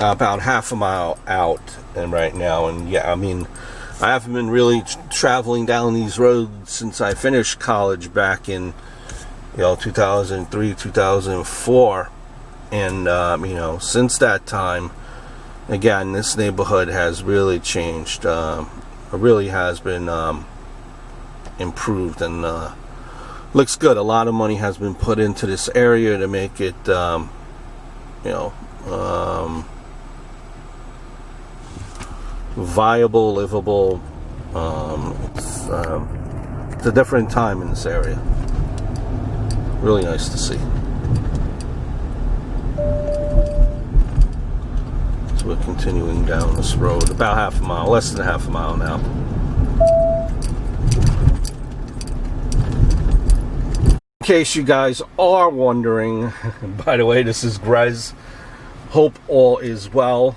about half a mile out and right now. And yeah, I mean, I haven't been really traveling down these roads since I finished college back in 2003, 2004. And you know, since that time, again, this neighborhood has really changed. It really has been improved, and looks good. A lot of money has been put into this area to make it viable, livable. It's a different time in this area. Really nice to see. So we're continuing down this road about half a mile, less than half a mile now. In case you guys are wondering, by the way, this is Grez. Hope all is well.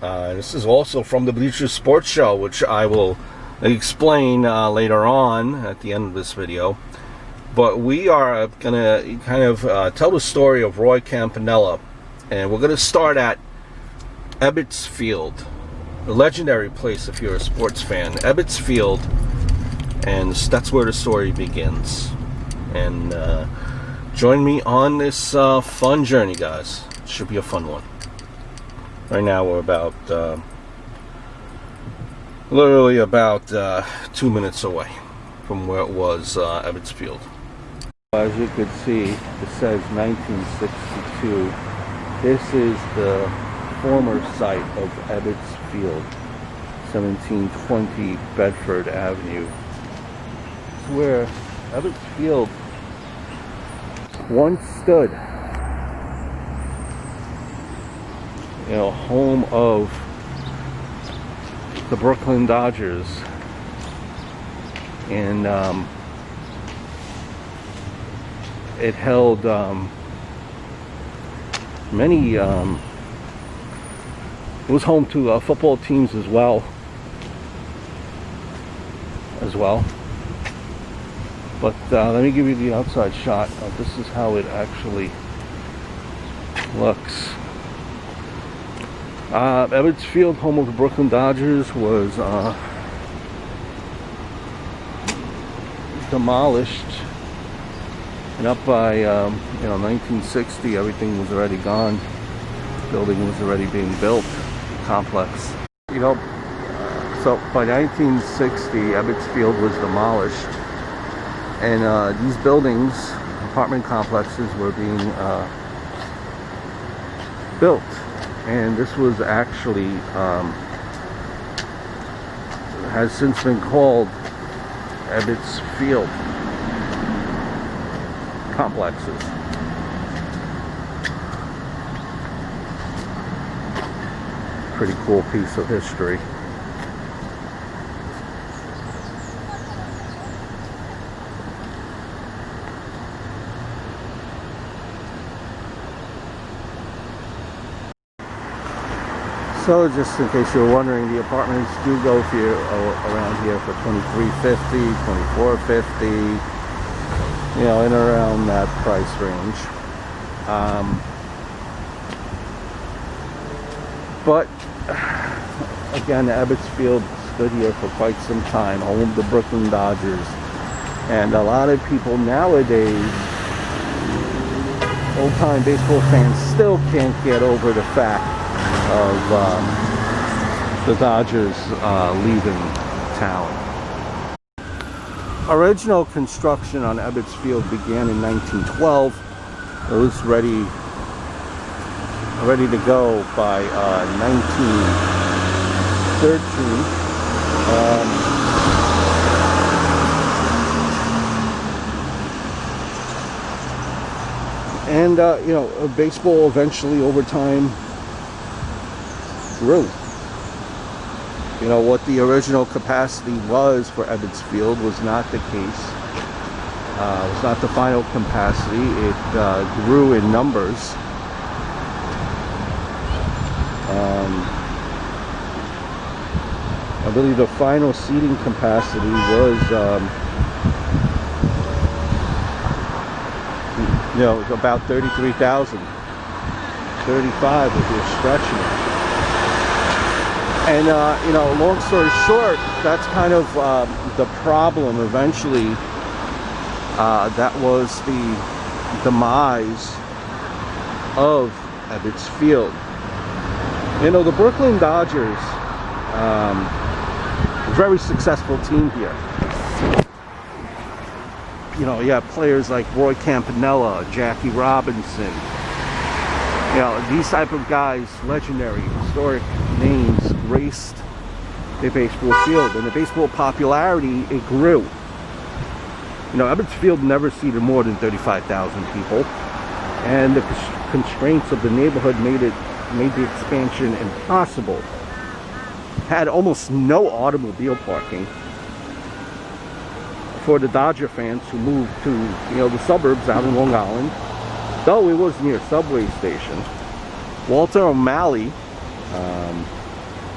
This is also from the Bleachers Sports Show, which I will explain later on at the end of this video. But we are going to kind of tell the story of Roy Campanella. And we're going to start at Ebbets Field, a legendary place if you're a sports fan. Ebbets Field, and that's where the story begins. And join me on this fun journey, guys. It should be a fun one. Right now we're about literally about 2 minutes away from where it was Ebbets Field. As you can see, it says 1962. This is the former site of Ebbets Field, 1720 Bedford Avenue. It's where Ebbets Field once stood. You know, home of the Brooklyn Dodgers, and it held many. It was home to football teams as well. But let me give you the outside shot. This is how it actually looks. Ebbets Field, home of the Brooklyn Dodgers, was demolished, and up by 1960, everything was already gone. The building was already being built, complex. So by 1960, Ebbets Field was demolished, and these buildings, apartment complexes, were being built. And this was actually has since been called Ebbets Field complexes. Pretty cool piece of history. So just in case you're wondering, the apartments do go here around here for $23.50, $24.50, in around that price range. But again, Ebbets Field stood here for quite some time, home of the Brooklyn Dodgers, and a lot of people nowadays, old-time baseball fans, still can't get over the fact of the Dodgers leaving town. Original construction on Ebbets Field began in 1912. It was ready to go by 1913. And baseball eventually over time grew. What the original capacity was for Ebbets Field was not the case. It was not the final capacity. It grew in numbers. I believe the final seating capacity was about 33,000. 35 if you're stretching it. And you know, long story short, that's kind of the problem eventually. That was the demise of Ebbets Field. You know, the Brooklyn Dodgers, very successful team here. You know, you have players like Roy Campanella, Jackie Robinson. You know, these type of guys, legendary, historic names, graced the baseball field. And the baseball popularity, it grew. You know, Ebbets Field never seated more than 35,000 people. And the constraints of the neighborhood made the expansion impossible. Had almost no automobile parking for the Dodger fans who moved to, you know, the suburbs out in Long Island, though it was near a subway station. Walter O'Malley,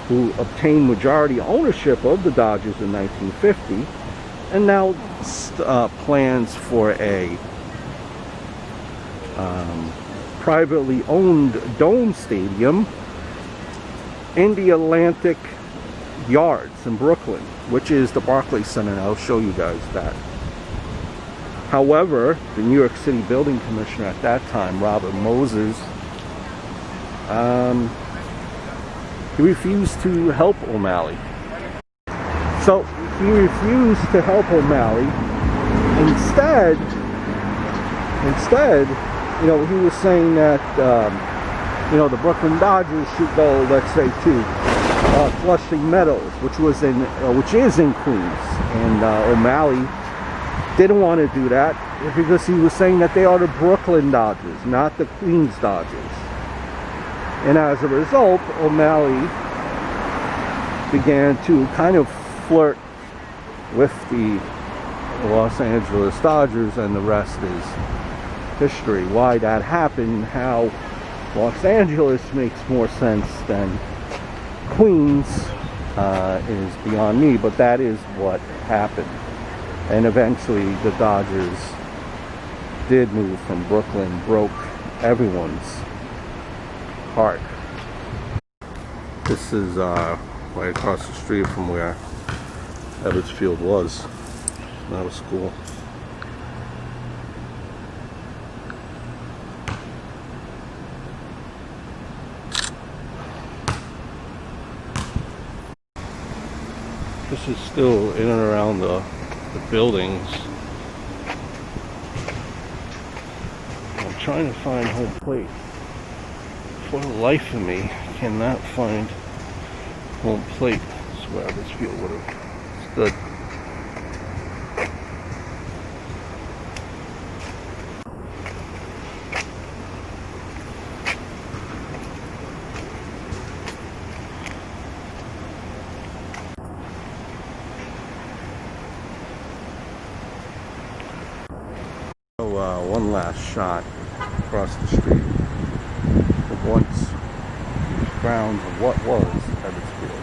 who obtained majority ownership of the Dodgers in 1950, and now plans for a privately owned dome stadium in the Atlantic Yards in Brooklyn, which is the Barclays Center, and I'll show you guys that. However, the New York City building commissioner at that time, Robert Moses, he refused to help O'Malley. So he refused to help O'Malley. Instead, you know, he was saying that you know, the Brooklyn Dodgers should go, let's say, to Flushing Meadows, which is in Queens, and O'Malley didn't want to do that because he was saying that they are the Brooklyn Dodgers, not the Queens Dodgers. And as a result, O'Malley began to kind of flirt with the Los Angeles Dodgers, and the rest is history. Why that happened, how Los Angeles makes more sense than Queens is beyond me, but that is what happened. And eventually the Dodgers did move from Brooklyn, broke everyone's heart. This is right across the street from where Ebbets Field was. That was cool. This is still in and around the buildings. I'm trying to find home plate. For the life of me, I cannot find home plate. That's where this field would have stood. One last shot across the street of once grounds of what was Ebbets Field.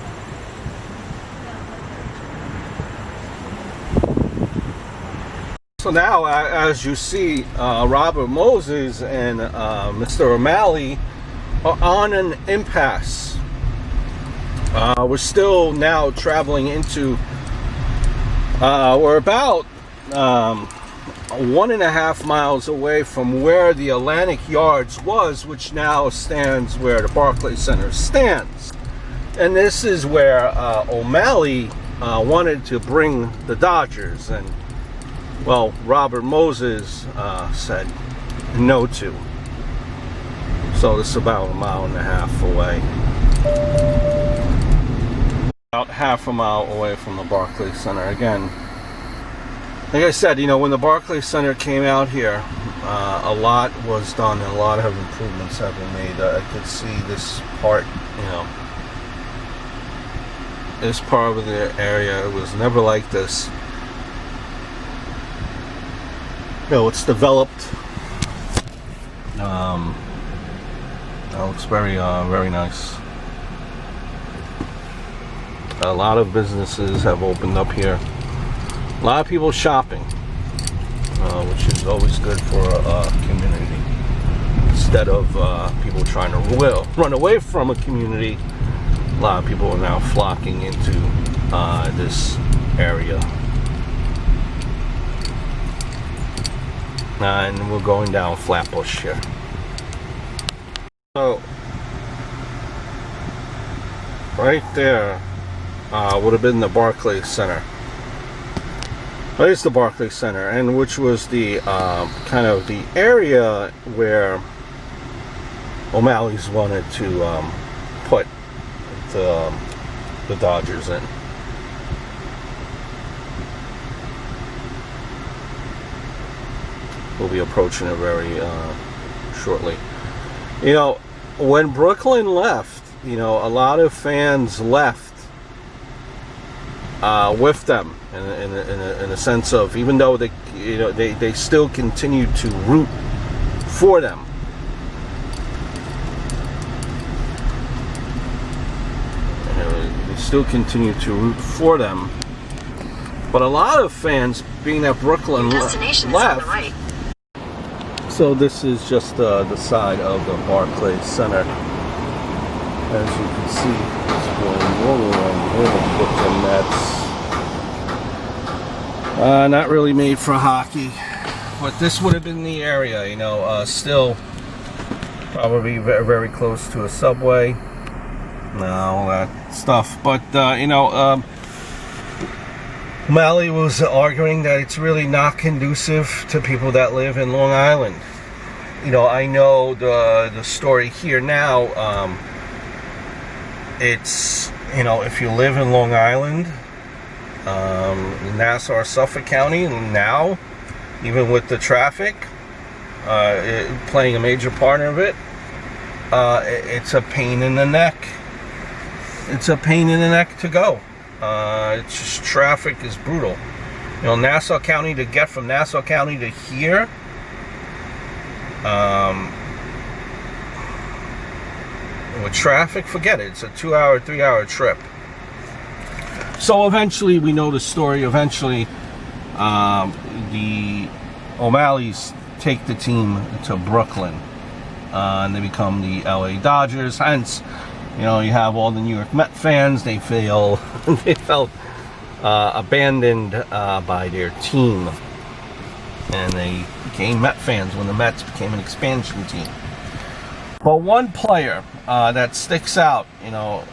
So now, as you see, Robert Moses and Mr. O'Malley are on an impasse. We're still now traveling into, we're about 1.5 miles away from where the Atlantic Yards was, which now stands where the Barclays Center stands. And this is where O'Malley wanted to bring the Dodgers, and well, Robert Moses said no to. So this is about 1.5 miles away. About half a mile away from the Barclays Center. Again, like I said, you know, when the Barclays Center came out here, a lot was done and a lot of improvements have been made. I could see this part, you know, this part of the area, it was never like this. You know, it's developed. It looks very, very nice. A lot of businesses have opened up here. A lot of people shopping, which is always good for a community. It's instead of people trying to run away from a community, a lot of people are now flocking into this area. And we're going down Flatbush here. So, right there would have been the Barclays Center. There's the Barclays Center, and which was the kind of the area where O'Malley's wanted to put the Dodgers in. We'll be approaching it very shortly. You know, when Brooklyn left, you know, a lot of fans left with them in a sense of, even though they, you know, they still continued to root for them. They still continue to root for them. But a lot of fans, being that Brooklyn left. Right. So this is just the side of the Barclays Center. As you can see, it's going all around here. Brooklyn Nets. Not really made for hockey, but this would have been the area, you know, still probably very, very close to a subway. All that stuff. But, you know, O'Malley was arguing that it's really not conducive to people that live in Long Island. You know, I know the story here now. It's, you know, if you live in Long Island, Nassau, Suffolk County, and now, even with the traffic playing a major part of it, it's a pain in the neck. It's a pain in the neck to go. It's just, traffic is brutal. You know, Nassau County, to get from Nassau County to here, with traffic, forget it. It's a 2-hour, 3-hour trip. So eventually, we know the story. Eventually, the O'Malleys take the team to Brooklyn, and they become the LA Dodgers. Hence, you know, you have all the New York Met fans. They felt abandoned by their team, and they became Met fans when the Mets became an expansion team. But one player that sticks out, you know,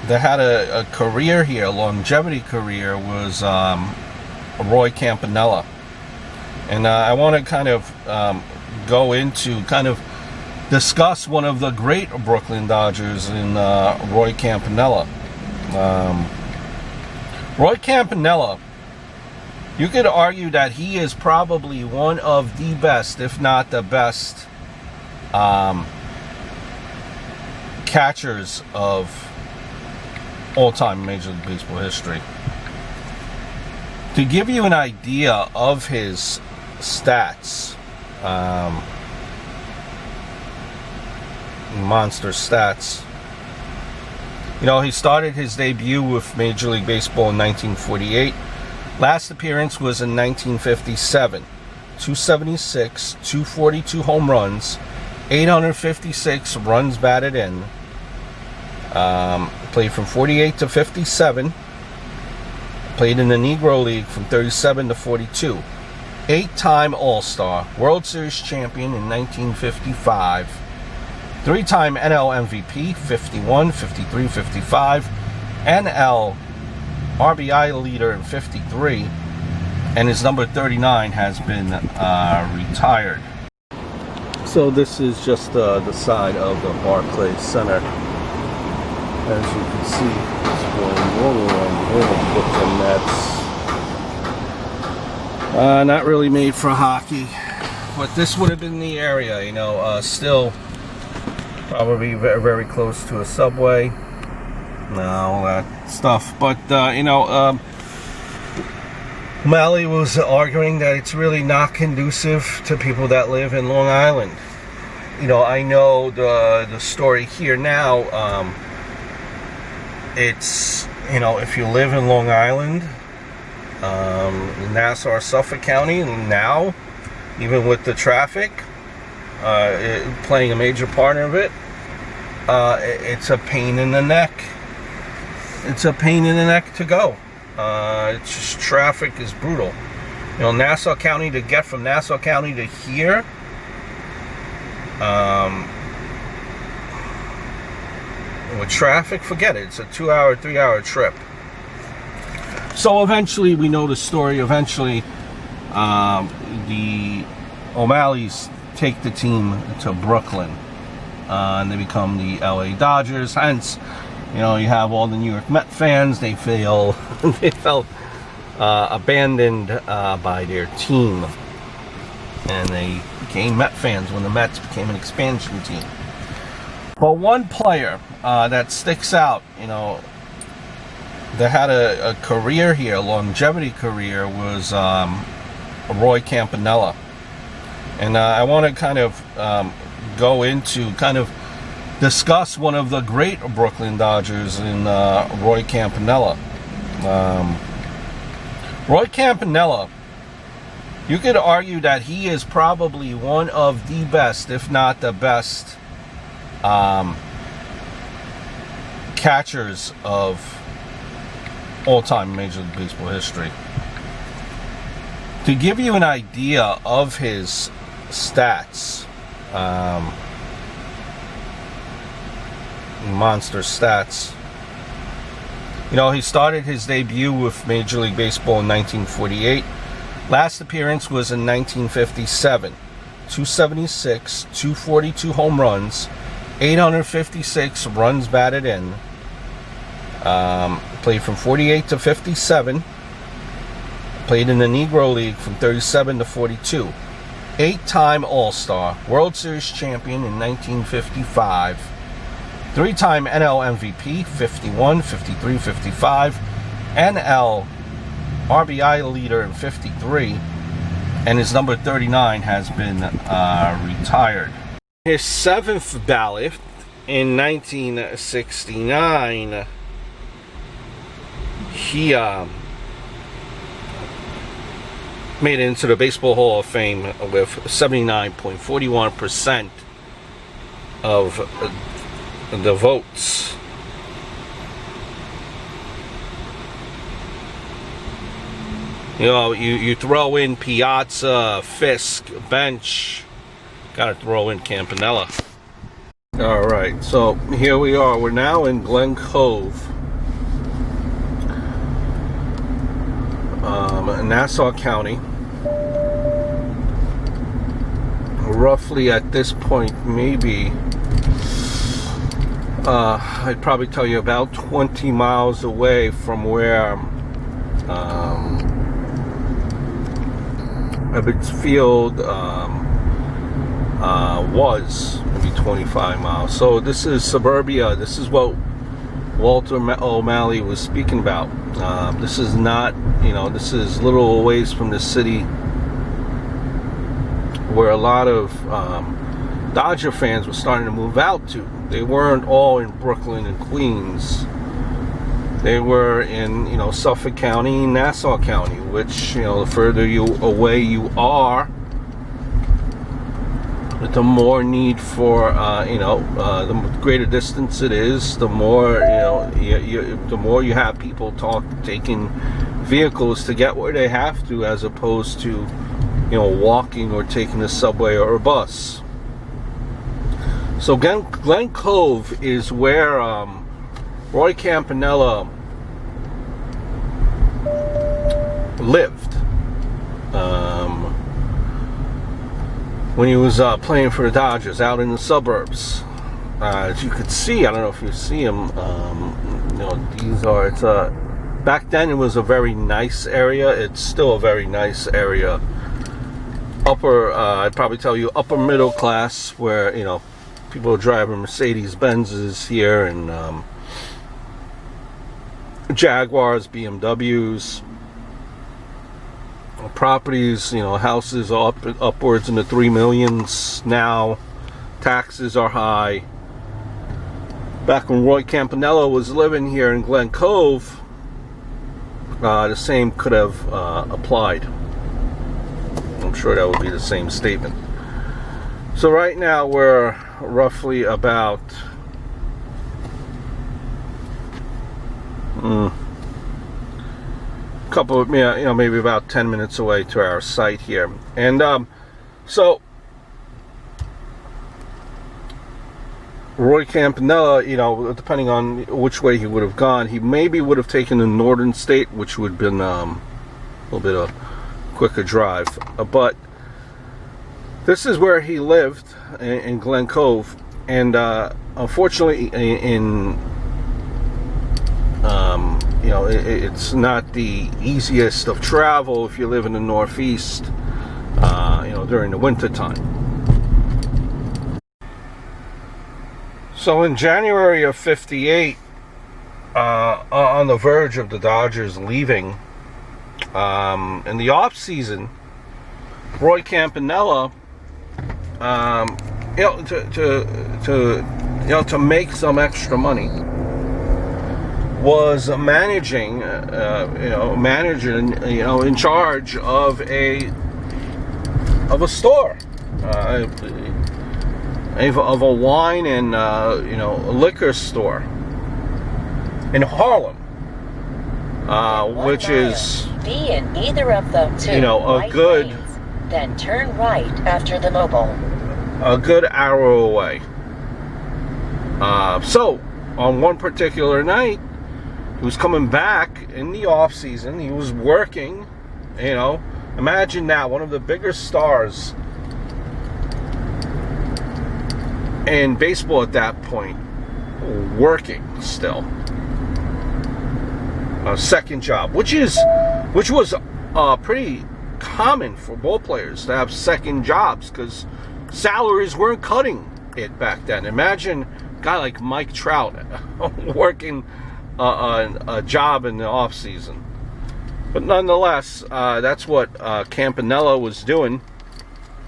that had a career here, a longevity career, was Roy Campanella. And I want to kind of go into, kind of discuss one of the great Brooklyn Dodgers in Roy Campanella. Roy Campanella, you could argue that he is probably one of the best, if not the best, catchers of all-time Major League Baseball history. To give you an idea of his stats, monster stats. You know, he started his debut with Major League Baseball in 1948. Last appearance was in 1957. 276, 242 home runs, 856 runs batted in. Played from 48 to 57. Played in the Negro League from 37 to 42. 8-time All-Star, World Series champion in 1955. 3-time NL MVP, 51, 53, 55. NL RBI leader in 53. And his number 39 has been retired. So this is just the side of the Barclays Center. As you can see, it's going all around here. Brooklyn Nets. Not really made for hockey, but this would have been the area, you know, still probably very, very close to a subway. All that stuff. But, you know, O'Malley was arguing that it's really not conducive to people that live in Long Island. You know, I know the story here now. It's, you know, if you live in Long Island, Nassau, Suffolk County, and now, even with the traffic playing a major part of it. It's a pain in the neck. It's a pain in the neck to go. It's just, traffic is brutal. You know, Nassau County, to get from Nassau County to here, with traffic, forget it. It's a 2-hour, 3-hour trip. So eventually, we know the story. Eventually, the O'Malleys take the team to Brooklyn, and they become the LA Dodgers. Hence, you know, you have all the New York Met fans. They felt abandoned by their team, and they became Met fans when the Mets became an expansion team. But one player that sticks out, you know, that had a career here, a longevity career, was Roy Campanella. And I want to kind of go into, kind of discuss one of the great Brooklyn Dodgers in Roy Campanella. Roy Campanella, you could argue that he is probably one of the best, if not the best, catchers of all-time Major League Baseball history. To give you an idea of his stats, monster stats. You know, he started his debut with Major League Baseball in 1948. Last appearance was in 1957. 276, 242 home runs, 856 runs batted in. Played from 48 to 57. Played in the Negro League from 37 to 42. 8-time All-Star, World Series champion in 1955. 3-time NL MVP, 51, 53, 55. NL RBI leader in 53. And his number 39 has been retired. His 7th ballot in 1969, he made it into the Baseball Hall of Fame with 79.41% of the votes. You know, you throw in Piazza, Fisk, Bench, gotta throw in Campanella. Alright, so here we are. We're now in Glen Cove, Nassau County. Roughly at this point, maybe I'd probably tell you about 20 miles away from where Ebbets Field was, maybe 25 miles. So this is suburbia. This is what Walter O'Malley was speaking about. This is not, you know, this is little ways from the city where a lot of Dodger fans were starting to move out to. They weren't all in Brooklyn and Queens. They were in, you know, Suffolk County, Nassau County, which, you know, the further away you are, the more need for, the greater distance it is, the more, you know, the more you have people taking vehicles to get where they have to, as opposed to, you know, walking or taking a subway or a bus. So Glen Cove is where Roy Campanella lived when he was playing for the Dodgers out in the suburbs. As you could see, I don't know if you see him. You know, these are. It's back then it was a very nice area. It's still a very nice area. I'd probably tell you upper middle class, where, you know, people are driving Mercedes Benzes here, and Jaguars, BMWs. Properties, you know, houses are upwards in the 3 millions now. Taxes are high. Back when Roy Campanella was living here in Glen Cove, the same could have applied. I'm sure that would be the same statement. So right now we're roughly about couple of, maybe about 10 minutes away to our site here. And so Roy Campanella, depending on which way he would have gone, he maybe would have taken the northern state, which would have been a little bit of a quicker drive. But this is where he lived in Glen Cove, and unfortunately, it's not the easiest of travel if you live in the Northeast, during the winter time. So in January of '58, on the verge of the Dodgers leaving, in the off season, Roy Campanella, to make some extra money, was managing, in charge of a store, of a wine and a liquor store in Harlem, which is be in either of the two a good lanes, then turn right after the mobile. A good hour away. So on one particular night, he was coming back in the off season. He was working. Imagine that, one of the bigger stars in baseball at that point, working still. A second job, which was pretty common for ball players to have second jobs, because salaries weren't cutting it back then. Imagine a guy like Mike Trout working a job in the off season. But nonetheless, that's what Campanella was doing,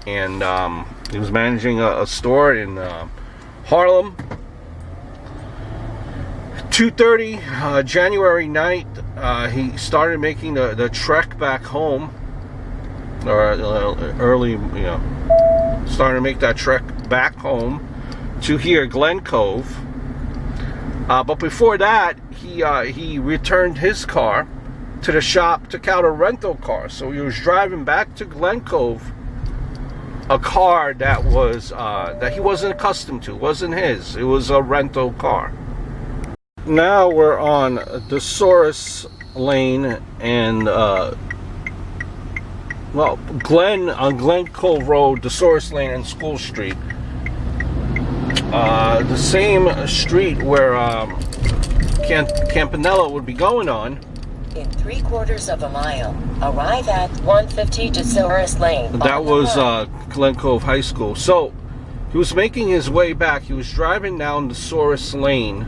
and he was managing a store in Harlem. 2:30 January night, he started making the trek back home, or early, started to make that trek back home to here, Glen Cove. But before that, he returned his car to the shop, took out a rental car. So he was driving back to Glen Cove, a car that was that he wasn't accustomed to, wasn't his. It was a rental car. Now we're on Desaurus Lane and Glen Cove Road, Desaurus Lane and School Street. The same street where Campanella would be going on. In 3/4 of a mile, arrive at 150 Desaurus Lane. That was Glen Cove High School. So he was making his way back. He was driving down Desaurus Lane,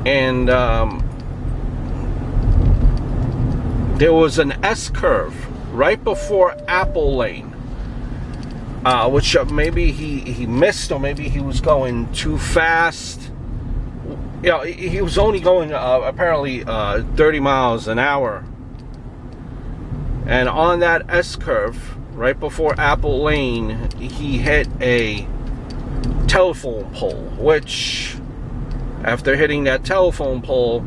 and there was an S-curve right before Apple Lane, which maybe he missed, or maybe he was going too fast. He was only going apparently 30 miles an hour. And on that S-curve, right before Apple Lane, he hit a telephone pole, which, after hitting that telephone pole,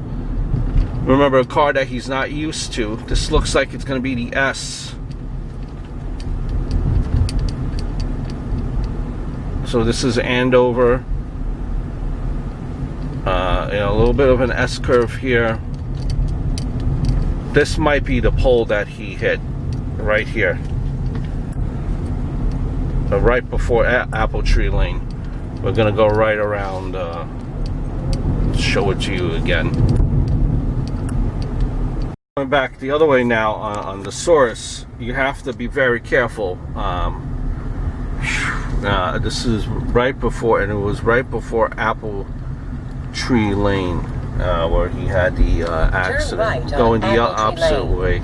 remember, a car that he's not used to, this looks like it's going to be the S. So this is Andover. A little bit of an S-curve here. This might be the pole that he hit right here, right before Apple Tree Lane. We're gonna go right around, show it to you again. Going back the other way now on the Desaurus, you have to be very careful. This is right before, and it was right before Apple Tree Lane, where he had the accident, right going the opposite way.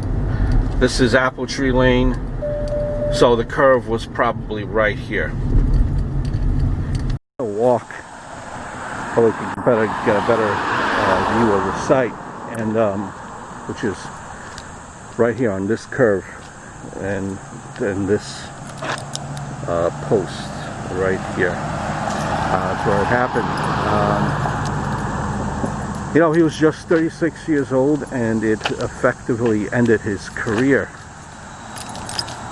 This is Apple Tree Lane, so the curve was probably right here. Walk, probably could get a better view of the site, and which is right here on this curve, and this post right here. That's where it happened. You know, he was just 36 years old, and it effectively ended his career.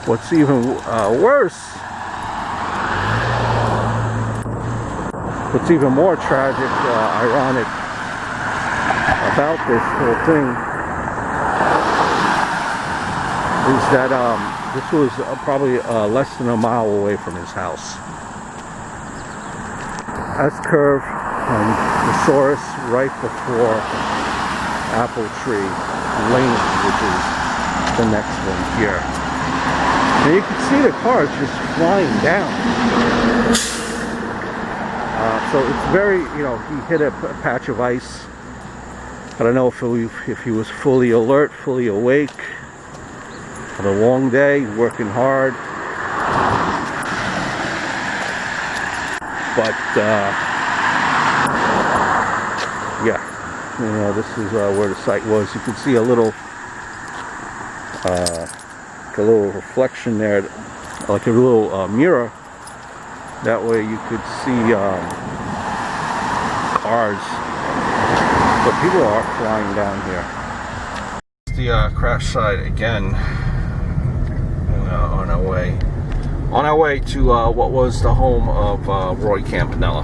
What's even worse, what's even more tragic, ironic about this whole thing is that this was probably less than a mile away from his house. That's Curve the Saurus right before Apple Tree Lane, which is the next one here. And you can see the cars just flying down. So it's very, you know, he hit a patch of ice. I don't know if he was fully alert, fully awake. Had a long day, working hard. But yeah, you know, this is where the site was. You can see a little reflection there, like a little mirror. That way you could see cars. But people are flying down here. The crash site again. On our way to what was the home of Roy Campanella,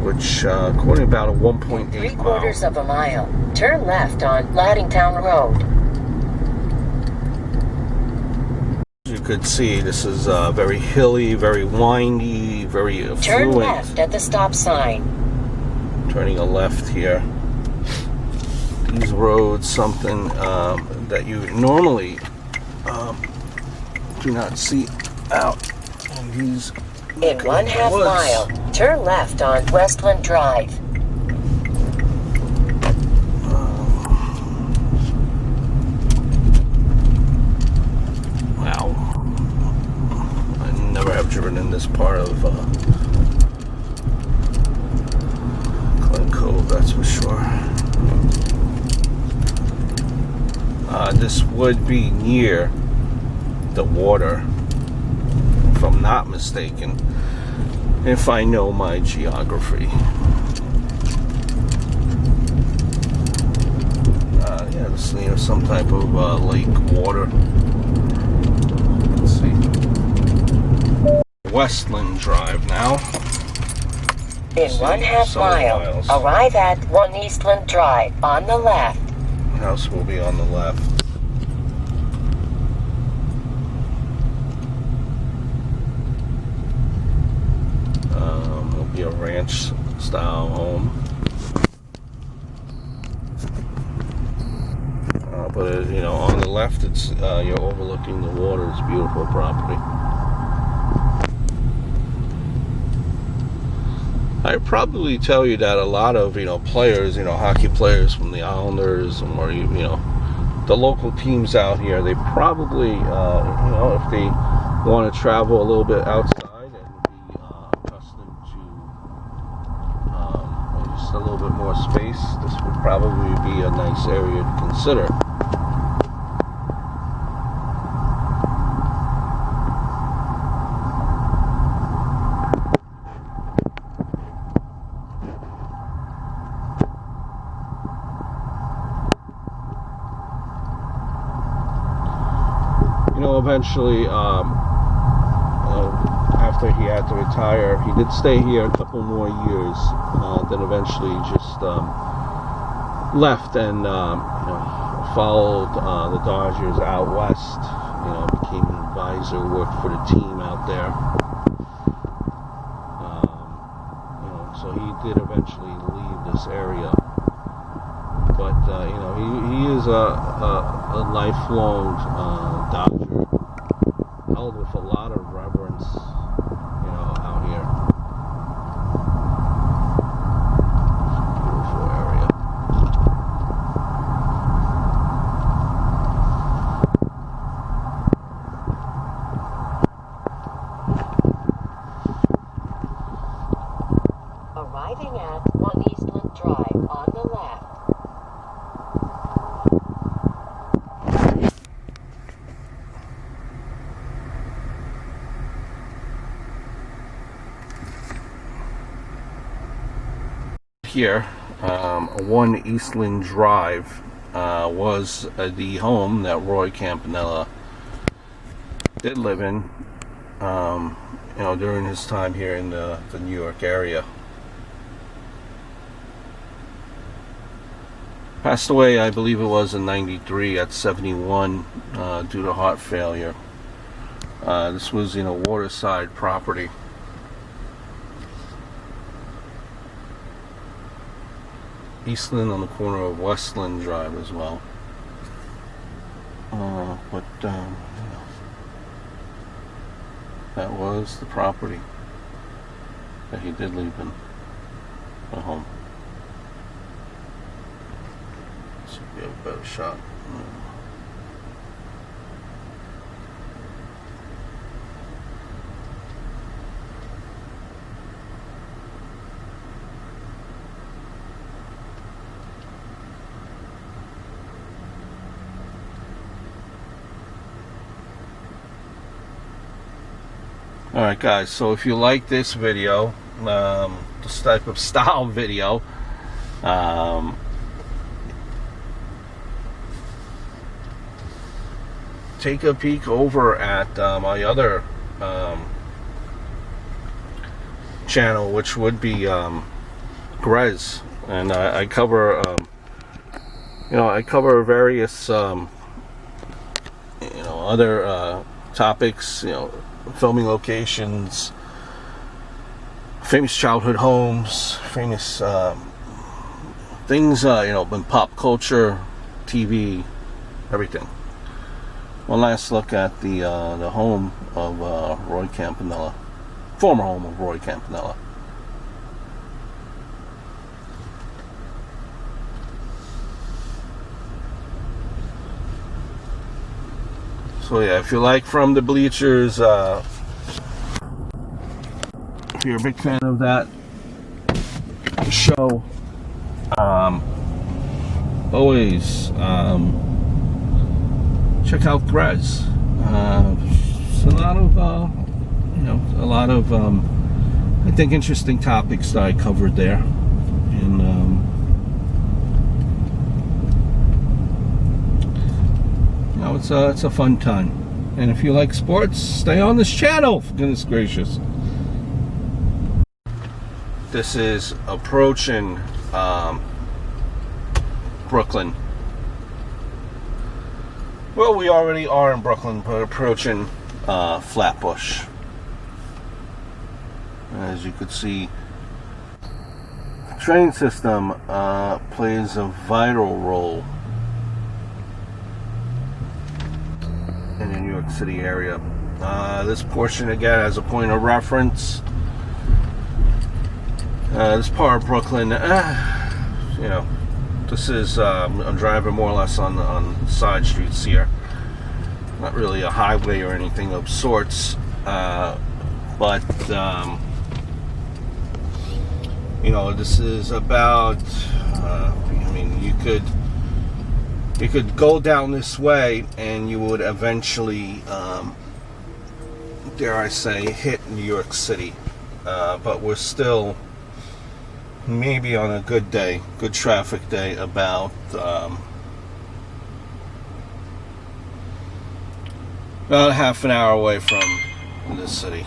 which according about a 1.8 3/4 of a mile. Turn left on Laddingtown Road. As you could see, this is very hilly, very windy, very affluent. Turn left at the stop sign. Turning a left here. These roads, something that you normally do not see out in these. In 1/2 mile, turn left on Westland Drive. Wow. I never have driven in this part of Glen Cove, that's for sure. This would be near the water, if I'm not mistaken, if I know my geography. Yeah, this is near some type of lake water. Let's see. Westland Drive now. In 1/2 mile, arrive at 1 Eastland Drive on the left. The house will be on the left. It'll be a ranch style home. But you know, on the left, it's you're overlooking the water. It's beautiful property. I'd probably tell you that a lot of, you know, players, you know, hockey players from the Islanders, or you know, the local teams out here, they probably, you know, if they want to travel a little bit outside and be accustomed to just a little bit more space, this would probably be a nice area to consider. You know, eventually, after he had to retire, he did stay here a couple more years. Then eventually just left and you know, followed the Dodgers out west. You know, became an advisor, worked for the team out there. You know, so he did eventually leave this area. But you know, he is a lifelong Dodger, held with a lot of reverence, you know, out here. Beautiful area. Arriving at 1 Eastland Drive on the left. here, 1 Eastland Drive, was the home that Roy Campanella did live in, you know, during his time here in the New York area. Passed away, I believe it was in '93 at 71 due to heart failure. This was, you know, waterside property. Eastland on the corner of Westland Drive as well. But you know, that was the property that he did leave in a home. So we have a better shot. Alright guys, so if you like this video, this type of style video, take a peek over at my other channel, which would be Grez, and I cover you know, I cover various you know, other topics, you know, filming locations, famous childhood homes, famous things, you know, in pop culture, TV, everything. One last look at the home of Roy Campanella, former home of Roy Campanella. So yeah, if you like From the Bleachers, if you're a big fan of that show, always check out Grez. It's a lot of you know, a lot of I think interesting topics that I covered there, and you know, it's a fun time. And if you like sports, stay on this channel, for goodness gracious. This is approaching Brooklyn. Well, we already are in Brooklyn, but approaching Flatbush. As you could see, the train system plays a vital role in the New York City area. This portion, again, as a point of reference, this part of Brooklyn, you know, this is, I'm driving more or less on side streets here. Not really a highway or anything of sorts, but, you know, this is about, I mean, you could go down this way and you would eventually, dare I say, hit New York City. But we're still, maybe on a good day, good traffic day, about a half an hour away from the city.